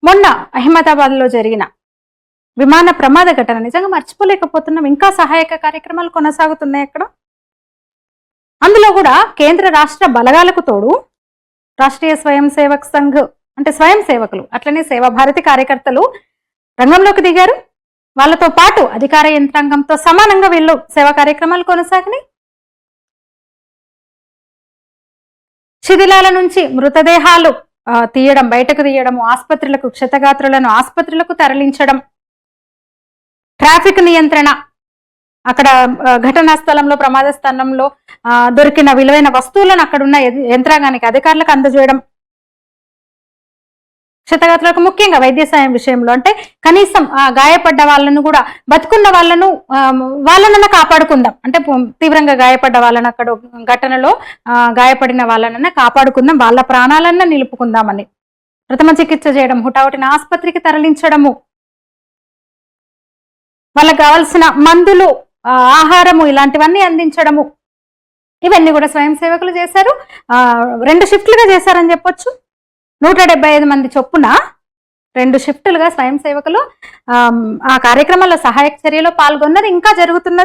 మొన్న అహ్మదాబాద్లో జరిగిన విమాన ప్రమాద ఘటన నిజంగా మర్చిపోలేకపోతున్నాం. ఇంకా సహాయక కార్యక్రమాలు కొనసాగుతున్నాయి అక్కడ. అందులో కూడా కేంద్ర రాష్ట్ర బలగాలకు తోడు రాష్ట్రీయ స్వయం సేవక్ సంఘ్ అంటే స్వయం సేవకులు, అట్లనే సేవాభారతి కార్యకర్తలు రంగంలోకి దిగారు. వాళ్ళతో పాటు అధికార యంత్రాంగంతో సమానంగా వీళ్ళు సేవా కార్యక్రమాలు కొనసాగినాయి. శిథిలాల నుంచి మృతదేహాలు తీయడం, బయటకు తీయడము, ఆసుపత్రులకు క్షతగాత్రులను ఆసుపత్రులకు తరలించడం, ట్రాఫిక్ నియంత్రణ, అక్కడ ఘటనా స్థలంలో ప్రమాద స్థలంలో దొరికిన విలువైన వస్తువులను అక్కడున్న యంత్రాంగానికి అధికారులకు అందజేయడం, క్షతగాత్రులకు ముఖ్యంగా వైద్య సాయం విషయంలో అంటే కనీసం గాయపడ్డ వాళ్ళను కూడా బతుకున్న వాళ్ళనన్నా కాపాడుకుందాం, అంటే తీవ్రంగా గాయపడ్డ వాళ్ళని అక్కడ ఘటనలో గాయపడిన వాళ్ళనన్నా కాపాడుకుందాం, వాళ్ళ ప్రాణాలన్నా నిలుపుకుందామని ప్రథమ చికిత్స చేయడం, హుటాహుటిన ఆసుపత్రికి తరలించడము, వాళ్ళకి కావాల్సిన మందులు, ఆహారము ఇలాంటివన్నీ అందించడము, ఇవన్నీ కూడా స్వయం సేవకులు చేశారు. 2 షిఫ్ట్లుగా చేశారని చెప్పొచ్చు. 175 మంది చొప్పున 2 షిఫ్టులుగా స్వయం సేవకులు ఆ కార్యక్రమాల్లో సహాయక చర్యలో పాల్గొన్నారు. ఇంకా జరుగుతున్నది.